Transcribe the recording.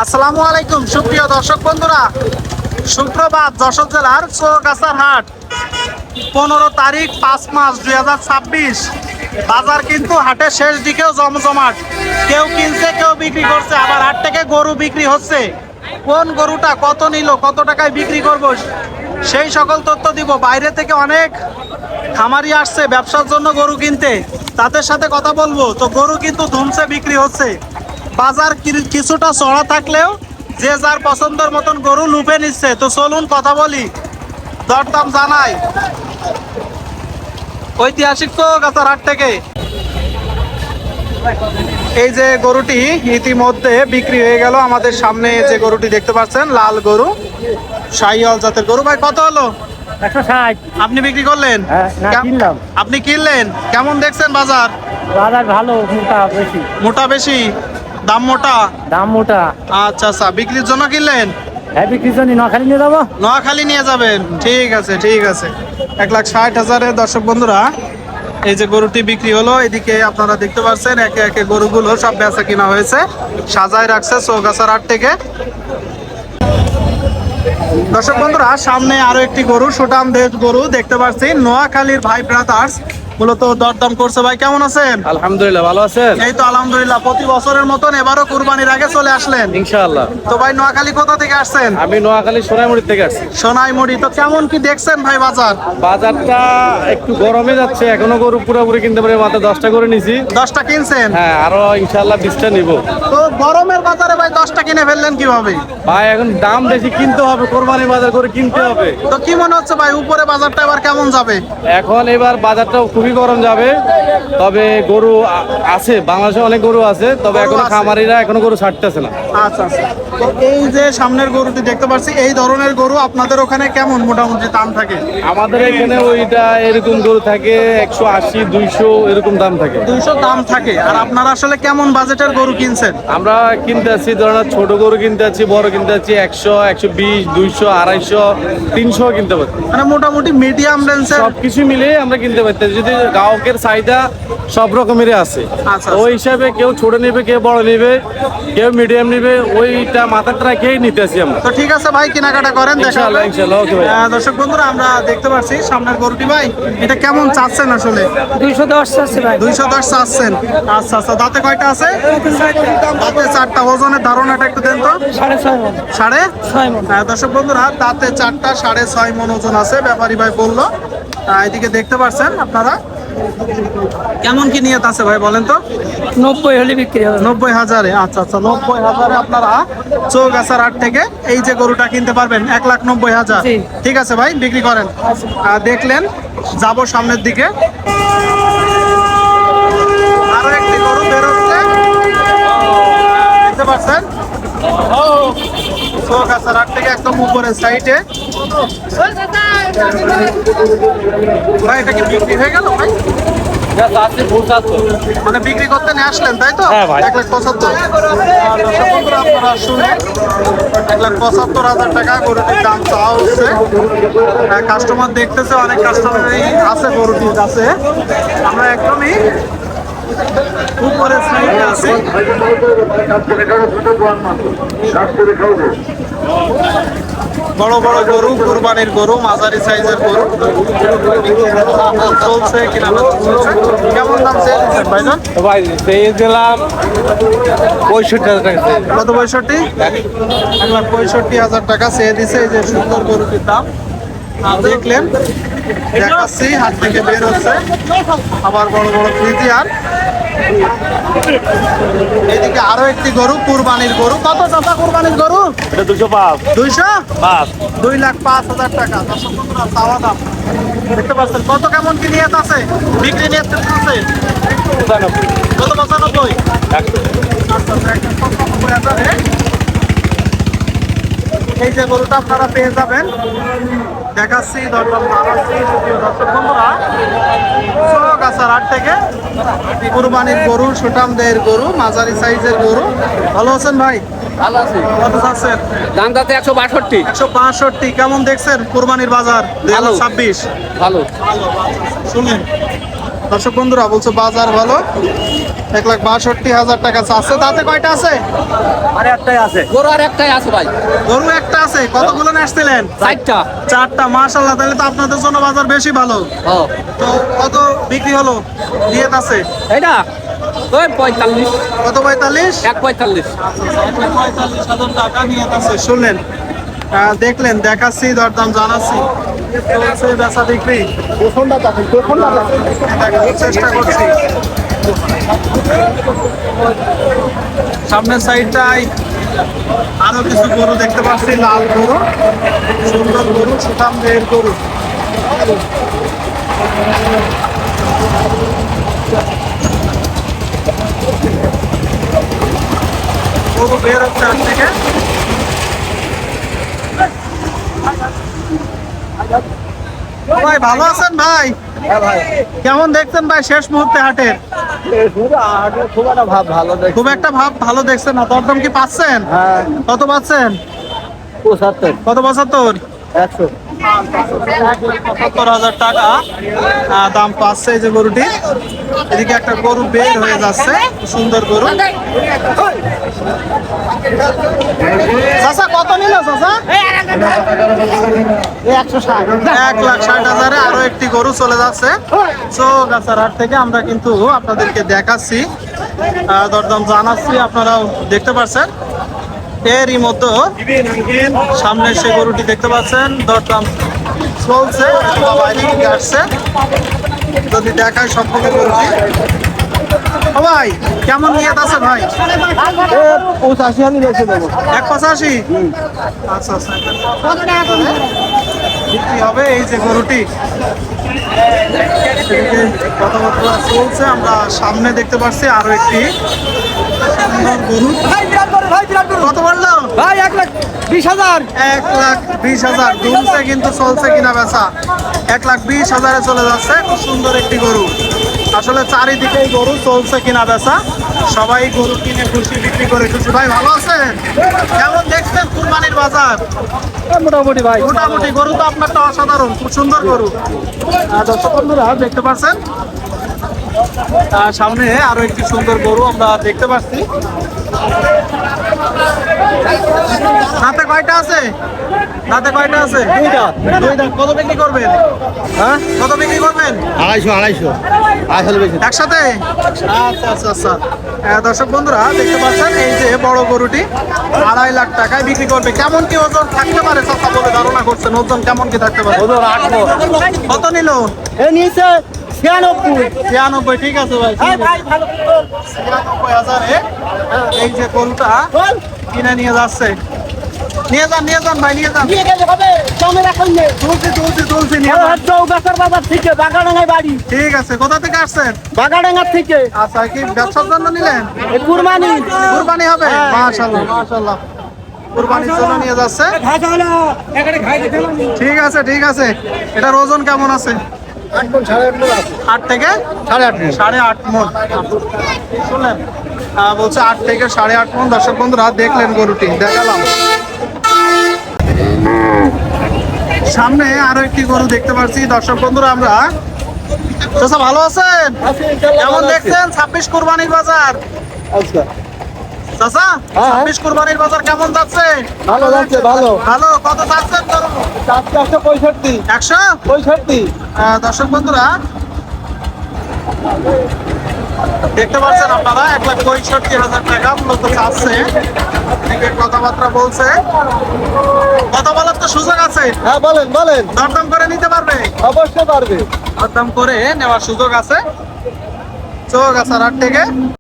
আসসালামু আলাইকুম সুপ্রিয় দর্শক বন্ধুরা, শুক্রবার যশোর জেলার চৌগাছার হাট 15 তারিখ 5 মাস 2026। বাজার কিন্তু হাটের শেষ দিকেও জমজমাট, কেউ কিনছে কেউ বিক্রি করছে, আবার হাট থেকে গরু বিক্রি হচ্ছে। কোন গরুটা কত নিল, কত টাকায় বিক্রি করব, সেই সকল তথ্য দিব। বাইরে থেকে অনেক খামারি আসছে ব্যবসার জন্য গরু কিনতে, তাদের সাথে কথা বলবো। তো গরু কিন্তু ধুমছে বিক্রি হচ্ছে, বাজার কিছুটা চড়া থাকলেও যে যার পছন্দের মতন গরু লুপে নিচ্ছে। তো চলুন কথা বলি, দরদাম জানাই। ঐতিহাসিক চৌগাছার হাট থেকে এই যে গরুটি ইতিমধ্যে বিক্রি হয়ে গেল। আমাদের সামনে যে গরুটি দেখতে পাচ্ছেন, লাল গরু, শাহিওয়াল জাতের গরু। ভাই কত হলো? 160। আপনি বিক্রি করলেন? কিনলাম। আপনি কিনলেন? কেমন দেখছেন বাজার? বাজার ভালো, মোটা বেশি। মোটা বেশি, দাম মোটা। দাম মোটা। আচ্ছা আচ্ছা, বিক্রির জন্য কিনলেন? হ্যাঁ, বিক্রির জন্য নোয়াখালী নিয়ে যাবো। নোয়াখালী নিয়ে যাবেন? ঠিক আছে ঠিক আছে। 1,60,000-এ দর্শক বন্ধুরা এই যে গরুটি বিক্রি হলো। এদিকে আপনারা দেখতে পাচ্ছেন একে একে গরুগুলো সব বেচা কিনা হয়েছে, সাজায় রাখছে চৌগাছার হাট থেকে। দর্শক বন্ধুরা সামনে আরো একটি গরু, সুটাম দেশ গরু দেখতে পাচ্ছি। নোয়াখালীর ভাই ব্রাদার্স মূলত দরদাম করছে। ভাই কেমন আছেন? আলহামদুলিল্লাহ, ভালো আছেন? এই তো আলহামদুলিল্লাহ। প্রতি বছরের মতন এবারও কুরবানির আগে চলে আসলেন ইনশাআল্লাহ। তো ভাই নোয়াখালী কোথা থেকে আসছেন? আমি নোয়াখালী সোনাইমুড়ি থেকে আসছি। সোনাইমুড়ি। তো কেমন কি দেখছেন ভাই বাজার? বাজারটা একটু গরমে যাচ্ছে, এখনো গরু পুরোপুরি কিনতে পারি, মাত্র 10টা করে নিছি। 10টা কিনছেন? হ্যাঁ, আরো ইনশাআল্লাহ 20টা নিব। তো গরমের বাজারে ভাই 10টা কিনে ফেললেন কিভাবে? ভাই এখন দাম বেশি, কিনতে হবে, কোরবানির বাজার করে কিনতে হবে। তো কি মনে হচ্ছে ভাই, উপরে বাজারটা এবার কেমন যাবে? এখন এবার বাজারটাও খুবই গরম যাবে, তবে গরু আছে, বাংলাদেশে অনেক গরু আছে, তবে গরু এখনো আছে। খামারিরা এখনো গরু ছাড়তেছে না। আচ্ছা আচ্ছা। তো এই যে সামনের গরুটি দেখতে পাচ্ছি, এই ধরনের গরু আপনাদের ওখানে কেমন মোটামুটি দাম থাকে? আমাদের এখানে ওইটা এরকম গরু থাকে 180, 200 এরকম দাম থাকে। 200 দাম থাকে। আর আপনারা আসলে কেমন বাজেটের গরু কিনছেন? আমরা কিনতে আছি ধরেন ছোট গরু কিনতে আছি, বড় কিনতে আছি 100, 120, 200, 250, 300 কিনতে পারছি। মানে মোটামুটি মিডিয়াম রেঞ্জের সবকিছু মিলে আমরা কিনতে পারছি, যদি গ্রাহকের চাহিদা সব রকমেরই আছে। আচ্ছা। ওই হিসাবে কেউ ছোট নেবে, কেউ বড় নেবে, কেউ মিডিয়াম নেবে, ওইটা মাথায় রাখেই নিতে আসি আমরা। তো ঠিক আছে ভাই, কেনাকাটা করেন, দেখা হবে। ইনশাআল্লাহ ইনশাআল্লাহ, ওকে ভাই। দর্শক বন্ধুরা আমরা দেখতে পাচ্ছি সামনের গরুটি। ভাই এটা কেমন চাচ্ছেন আসলে? 210 আছে ভাই। 210 চাচ্ছেন? আচ্ছা আচ্ছা। দাঁতে কয়টা আছে? দাঁতে 4টা। ওজনের ধারণাটা একটু দেন তো। 6.5 মণ। 6.5 মণ। দর্শক বন্ধুরা দাঁতে 4টা, 6.5 মণ ওজন আছে, ব্যাপারী ভাই বললো। এদিকে দেখতে পাচ্ছেন আপনারা। কেমন কি নিয়ত আছে ভাই বলেন তো? 90 হলে বিক্রি হবে। 90,000-এ? আচ্ছা আচ্ছা, 90,000-এ আপনারা চৌগাছার হাট থেকে এই যে গরুটা কিনতে পারবেন, 1,90,000। জি। ঠিক আছে ভাই, বিক্রি করেন। দেখলেন, যাব সামনের দিকে। আরো একটি গরু বেরোচ্ছে দেখতে পাচ্ছেন চৌগাছার হাট থেকে, একদম উপরের সাইডে। ভাই এটা কি বিক্রি হয়ে গেল ভাই? মানে বিক্রি করতে নিয়ে আসলেন তাই তো? হ্যাঁ ভাই। 1,75,000। আপনারা শুনে 1,75,000 টাকা গরুটির দাম চাওয়া হচ্ছে। কাস্টমার দেখতেছে, অনেক কাস্টমারই আছে গরুটির কাছে। আমরা একদমই উপরের সাইডে আছি। বড় বড় গরু, কুরবানির গরু, মাঝারি সাইজের গরু চলছে, কিনা চলছে। কেমন দাম চেয়েছেন ভাইজান? ভাই পেয়ে দিলাম 65,000 টাকা। কত? 65? 1,65,000 টাকা চেয়ে দিছে। এই যে সুন্দর গরুটির দাম দেখলেন, দেখাচ্ছি। হাত থেকে বের হচ্ছে আবার বড় বড় ফ্রিজিয়ান। এদিকে আরো একটি গরু, কুরবানির গরু। কত টাকা কুরবানির গরু? এটা 205। 205? 2,05,000 টাকা। দর্শক বন্ধুরা চাওয়া দাম দেখতে পাচ্ছেন। কত কেমন কি নিয়ত আছে? বিক্রি নিয়ত আছে কত? 95? এই যে গরুটা আপনারা পেয়ে যাবেন, দেখাচ্ছি। দরদাম জানাচ্ছি। দর্শক বন্ধুরা চৌগাছার হাট থেকে কুরবানির গরু, সুঠামদের গরু, মাঝারি সাইজের গরু। ভালো আছেন ভাই? ভালো আছে। কত চাচ্ছেন? দাম যাচ্ছে 162। 162। কেমন দেখছেন কুরবানির বাজার 2026? ভালো। শুনলেন দর্শক বন্ধুরা, বলছে বাজার ভালো। 1,62,000 টাকা চাচ্ছে। তাতে কয়টা আছে? আর একটাই আছে। গরু আর একটাই আছে ভাই, গরু একটা আছে। কতগুলো নিয়ে আসছিলেন? 4টা। 4টা। মাশাআল্লাহ, তাহলে তো আপনাদের জন্য বাজার বেশি ভালো। ও তো কত বিক্রি হলো? নিয়ত আছে এটা ওই 45, কত? 45। 145। 45,000 টাকা নিয়ত আছে। শুনলেন, দেখলেন, দেখাচ্ছি, দরদাম জানাচ্ছি। চলছে বেচা বিক্রি, দেখানোর চেষ্টা করছি। সামনের সাইডটাই আরো কিছু গরু দেখতে পাচ্ছি, লাল গরু, সুন্দর গরু, সুঠাম দেহের গরু। গরু বের হচ্ছে হাট থেকে। ভাই ভালো আছেন ভাই? কেমন দেখছেন ভাই শেষ মুহূর্তে হাটের? খুব একটা ভাব ভালো দেখছেন না। দরদাম কি পাচ্ছেন? কত পাচ্ছেন? 75, কত? 75। 100। 75,000 টাকা দাম পাচ্ছে এই যে গরুটি। এদিকে একটা গরু বের হয়ে যাচ্ছে, সুন্দর গরু। চাচা কত নিল চাচা? 1,60,000 আরো একটি গরু চলে যাচ্ছে চৌগাছার হাট থেকে। আমরা কিন্তু আপনাদেরকে দেখাচ্ছি, দরদাম জানাচ্ছি, আপনারাও দেখতে পাচ্ছেন। এরই মতো সামনে সে গরুটি দেখতে পাচ্ছেন, দরদাম চলছে, বাইরে থেকে আসছে। যদি দেখায় সম্পূর্ণ গরুটি। ও ভাই কেমন নিয়ত আছে ভাই? 85 আমি বেশি দেবো। 1,85। আচ্ছা আচ্ছা, বিক্রি হবে এই যে গরুটি। এদিকে কথাবার্তা চলছে, আমরা সামনে দেখতে পাচ্ছি আরো একটি সুন্দর গরু। কত বললো ভাই 1,20,000। 1,20,000 দুলছে, কিন্তু চলছে কিনা বেচা। 1,20,000 চলে যাচ্ছে। খুব সুন্দর একটি গরু। আসলে চারিদিকেই গরু, চলছে কিনা বেচা। সবাই গরু কিনে খুশি, বিক্রি করে খুশি। ভাই ভালো আছেন? কেমন দেখছেন কুরবানির বাজার? মোটামুটি ভাই। মোটামুটি। গরু তো আপনারটা অসাধারণ, খুব সুন্দর গরু। দর্শক বন্ধুরা দেখতে পাচ্ছেন, সামনে আরো একটি সুন্দর গরু আমরা দেখতে পাচ্ছি। রাতে কয়টা আছে? রাতে কয়টা আছে? দুইটা। কত বিক্রি করবেন? হ্যাঁ, কত বিক্রি করবেন? 250 একসাথে? আচ্ছা আচ্ছা আচ্ছা। দর্শক বন্ধুরা দেখতে পাচ্ছেন, এই যে বড় গরুটি 2.5 লাখ টাকায় বিক্রি করবে। কেমন কি ওজন থাকতে পারে চাচা বলে ধারণা করছেন? ওজন কেমন কি থাকতে পারে? ওজন 8 মণ। কত নিল? এ নিচে 96। 96। ঠিক আছে ভাই, 96,000 এই যে গরুটা কিনে নিয়ে যাচ্ছে। নিয়ে যান, নিয়ে যান ভাই, নিয়ে যান। তুলছি নিয়ে যান। চৌগাছার বাজার থেকে বাগাডাঙ্গায় বাড়ি। ঠিক আছে। কোথা থেকে আসছেন? বাগাডাঙ্গার থেকে। আচ্ছা, কি ব্যবসার জন্য নিলেন? কুরবানি। কুরবানি হবে? মাশাআল্লাহ মাশাআল্লাহ। কুরবানির জন্য নিয়ে যাচ্ছে। ঠিক আছে ঠিক আছে। এটার ওজন কেমন আছে? 8 থেকে 8.5 মণ। শুনলেন, বলছে 8 থেকে 8.5 মণ। দর্শক বন্ধুরা দেখলেন গরুটি, দেখালাম। সামনে আরো একটি গরু দেখতে পাচ্ছি দর্শক বন্ধুরা আমরা। চাচা ভালো আছেন? কেমন দেখছেন 26 কুরবানির বাজার? আচ্ছা, চাচা 26 কুরবানির বাজার কেমন যাচ্ছে? ভালো যাচ্ছে, ভালো। ভালো। কত চাচ্ছেন গরু? 165। 165। দর্শক বন্ধুরা দেখতে পাচ্ছেন আপনারা, 1,65,000 টাকা মূলত চাচ্ছে। এদিকে কথাবার্তা বলছে। কথা বলার তো সুযোগ আছে। হ্যাঁ, বলেন বলেন। দরদাম করে নিতে পারবে? অবশ্যই পারবে। দরদাম করে নেওয়ার সুযোগ আছে চৌগাছার হাট থেকে।